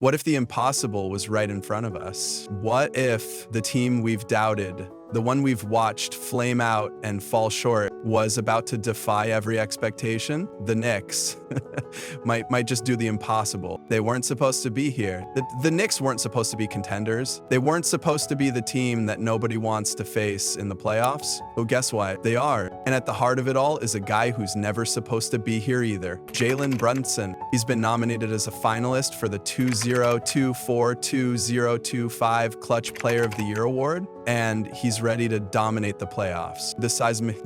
What if the impossible was right in front of us? What if the team we've doubted, the one we've watched flame out and fall short, was about to defy every expectation? The Knicks might just do the impossible. They weren't supposed to be here. The Knicks weren't supposed to be contenders. They weren't supposed to be the team that nobody wants to face in the playoffs. Well, guess what? They are. And at the heart of it all is a guy who's never supposed to be here either. Jalen Brunson. He's been nominated as a finalist for the 2024-2025 Clutch Player of the Year award, and he's ready to dominate the playoffs.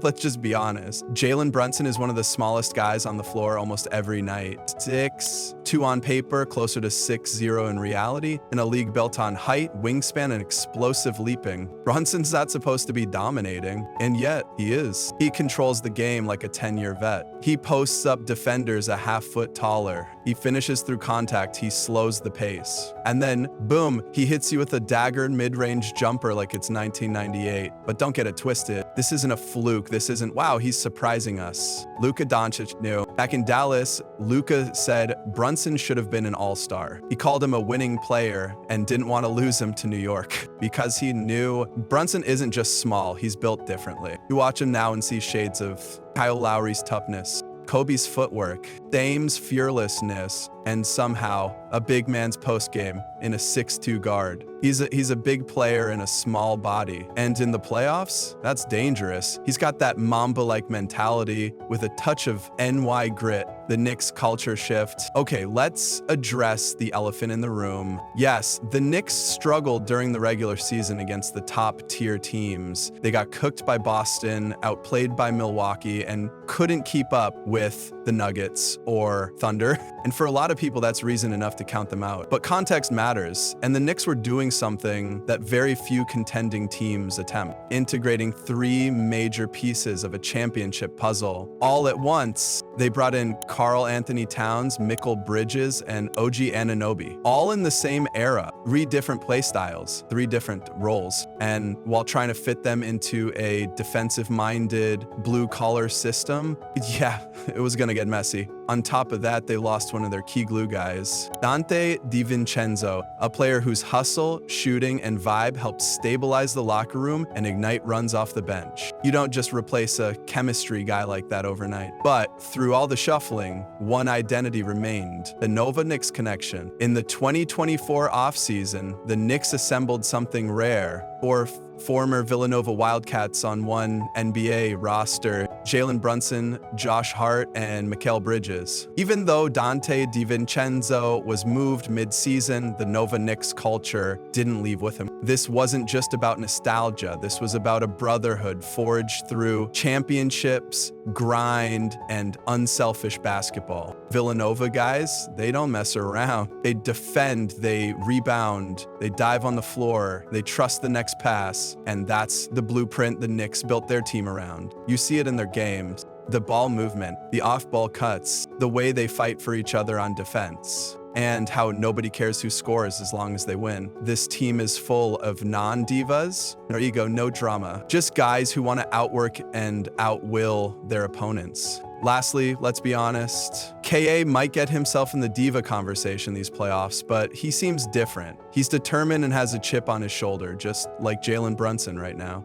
Let's just be honest. Jalen Brunson is one of the smallest guys on the floor almost every night. 6'2" on paper, closer to 6'0" in reality, in a league built on height, wingspan, and explosive leaping. Brunson's not supposed to be dominating, and yet he is. He controls the game like a 10-year vet. He posts up defenders a half foot taller. He finishes through contact, he slows the pace. And then, boom, he hits you with a dagger mid-range jumper like it's 1998. But don't get it twisted. This isn't a fluke. This isn't, wow, he's surprising us. Luka Doncic knew. Back in Dallas, Luka said Brunson should have been an all-star. He called him a winning player and didn't want to lose him to New York because he knew Brunson isn't just small, he's built differently. You watch him now and see shades of Kyle Lowry's toughness, Kobe's footwork, Dame's fearlessness, and somehow a big man's postgame in a 6'2" guard. He's a big player in a small body. And in the playoffs, that's dangerous. He's got that Mamba-like mentality with a touch of NY grit, the Knicks culture shift. Okay, let's address the elephant in the room. Yes, the Knicks struggled during the regular season against the top-tier teams. They got cooked by Boston, outplayed by Milwaukee, and couldn't keep up with the Nuggets or Thunder. And for a lot of people, that's reason enough to count them out. But context matters, and the Knicks were doing something that very few contending teams attempt: integrating three major pieces of a championship puzzle all at once. They brought in Karl Anthony Towns, Mikal Bridges, and OG Anunoby, all in the same era. 3 different play styles, 3 different roles, and while trying to fit them into a defensive-minded, blue-collar system, yeah, it was gonna get messy. On top of that, they lost one of their key glue guys, Dante DiVincenzo, a player whose hustle, shooting, and vibe helped stabilize the locker room and ignite runs off the bench. You don't just replace a chemistry guy like that overnight. But through all the shuffling, one identity remained: the Nova Knicks connection. In the 2024 offseason, the Knicks assembled something rare. 4 former Villanova Wildcats on one NBA roster: Jalen Brunson, Josh Hart, and Mikal Bridges. Even though Dante DiVincenzo was moved mid-season, the Nova Knicks culture didn't leave with him. This wasn't just about nostalgia. This was about a brotherhood forged through championships, grind, and unselfish basketball. Villanova guys, they don't mess around. They defend, they rebound, they dive on the floor, they trust the next pass, and that's the blueprint the Knicks built their team around. You see it in their games. The ball movement, the off-ball cuts, the way they fight for each other on defense, and how nobody cares who scores as long as they win. This team is full of non-divas, no ego, no drama, just guys who want to outwork and outwill their opponents. Lastly, let's be honest, KA might get himself in the diva conversation these playoffs, but he seems different. He's determined and has a chip on his shoulder, just like Jalen Brunson right now.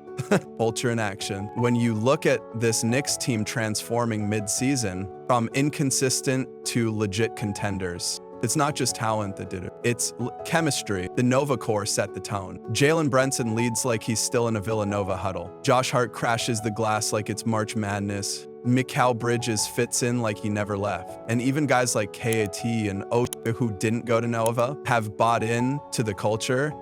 Ultra in action. When you look at this Knicks team transforming mid-season from inconsistent to legit contenders, it's not just talent that did it. It's chemistry. The Nova core set the tone. Jalen Brunson leads like he's still in a Villanova huddle. Josh Hart crashes the glass like it's March Madness. Mikal Bridges fits in like he never left. And even guys like KAT and O, who didn't go to Nova, have bought in to the culture.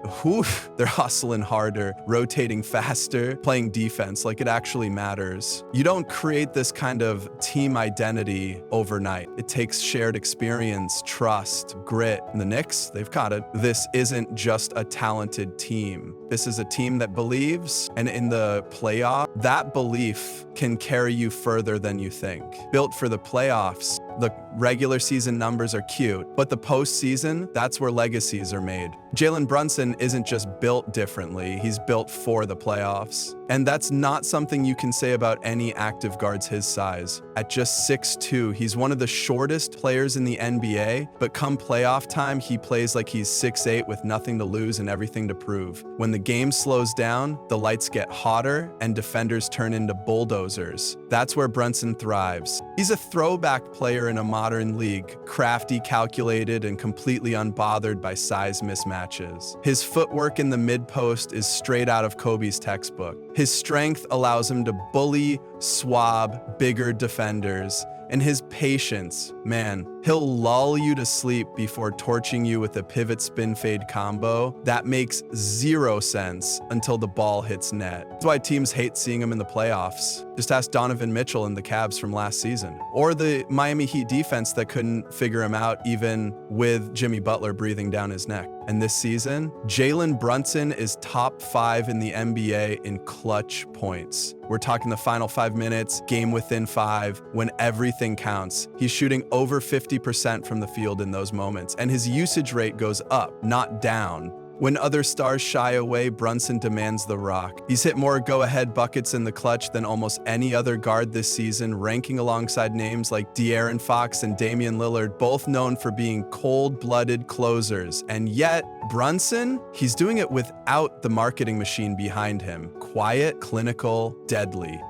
They're hustling harder, rotating faster, playing defense like it actually matters. You don't create this kind of team identity overnight. It takes shared experience, trust, grit. And the Knicks, they've got it. This isn't just a talented team. This is a team that believes, and in the playoff, that belief can carry you further than you think. Built for the playoffs, The regular season numbers are cute, but the postseason, that's where legacies are made. Jalen Brunson isn't just built differently, he's built for the playoffs. And that's not something you can say about any active guards his size. At just 6'2", he's one of the shortest players in the NBA, but come playoff time, he plays like he's 6'8" with nothing to lose and everything to prove. When the game slows down, the lights get hotter and defenders turn into bulldozers. That's where Brunson thrives. He's a throwback player in a modern league, crafty, calculated, and completely unbothered by size mismatches. His footwork in the mid-post is straight out of Kobe's textbook. His strength allows him to bully, swab bigger defenders, and his patience, man, he'll lull you to sleep before torching you with a pivot spin fade combo that makes zero sense until the ball hits net. That's why teams hate seeing him in the playoffs. Just ask Donovan Mitchell and the Cavs from last season, or the Miami Heat defense that couldn't figure him out even with Jimmy Butler breathing down his neck. And this season, Jalen Brunson is top 5 in the NBA in clutch points. We're talking the final 5 minutes, game within 5, when everything counts. He's shooting over 50% from the field in those moments, and his usage rate goes up, not down. When other stars shy away, Brunson demands the rock. He's hit more go-ahead buckets in the clutch than almost any other guard this season, ranking alongside names like De'Aaron Fox and Damian Lillard, both known for being cold-blooded closers. And yet, Brunson, he's doing it without the marketing machine behind him. Quiet, clinical, deadly.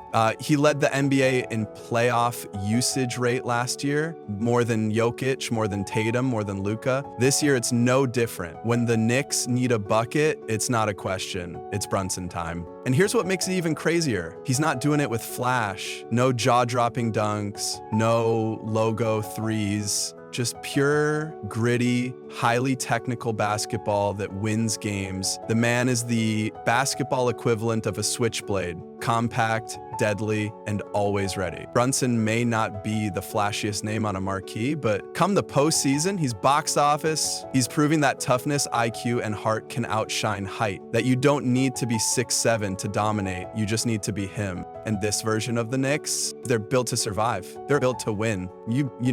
He led the NBA in playoff usage rate last year, more than Jokic, more than Tatum, more than Luka. This year, it's no different. When the Knicks need a bucket, it's not a question. It's Brunson time. And here's what makes it even crazier. He's not doing it with flash. No jaw-dropping dunks, no logo threes. Just pure, gritty, highly technical basketball that wins games. The man is the basketball equivalent of a switchblade. Compact, deadly, and always ready. Brunson may not be the flashiest name on a marquee, but come the postseason, he's box office. He's proving that toughness, IQ, and heart can outshine height, that you don't need to be 6'7" to dominate, you just need to be him. And this version of the Knicks, they're built to survive. They're built to win.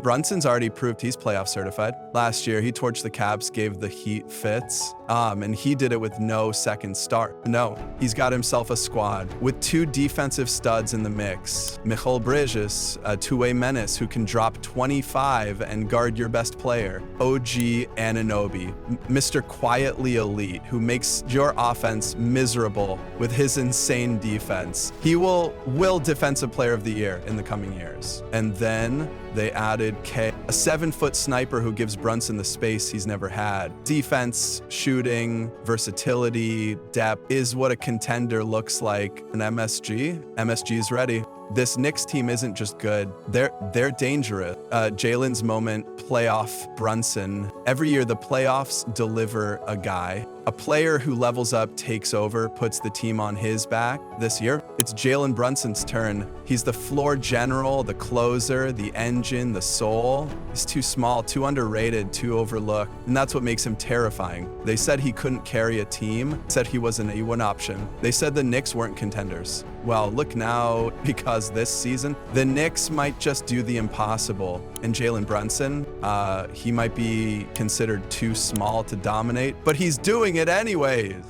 Brunson's already proved he's playoff certified. Last year, he torched the Cavs, gave the Heat fits, and he did it with no second start. No, he's got himself a squad with 2 defensive studs in the mix. Michael Bridges, a two-way menace who can drop 25 and guard your best player. OG Anunoby, Mr. Quietly Elite, who makes your offense miserable with his insane defense. He will Defensive Player of the Year in the coming years. And then they added K, a 7-foot sniper who gives Brunson the space he's never had. Defense, shooting, versatility, depth is what a contender looks like. An MSG's ready. This Knicks team isn't just good, they're dangerous. Jalen's moment, playoff Brunson. Every year the playoffs deliver a guy. A player who levels up, takes over, puts the team on his back. This year, it's Jalen Brunson's turn. He's the floor general, the closer, the engine, the soul. He's too small, too underrated, too overlooked, and that's what makes him terrifying. They said he couldn't carry a team, said he was an A1 option. They said the Knicks weren't contenders. Well, look now, because this season, the Knicks might just do the impossible. And Jalen Brunson, he might be considered too small to dominate, but he's doing it anyways.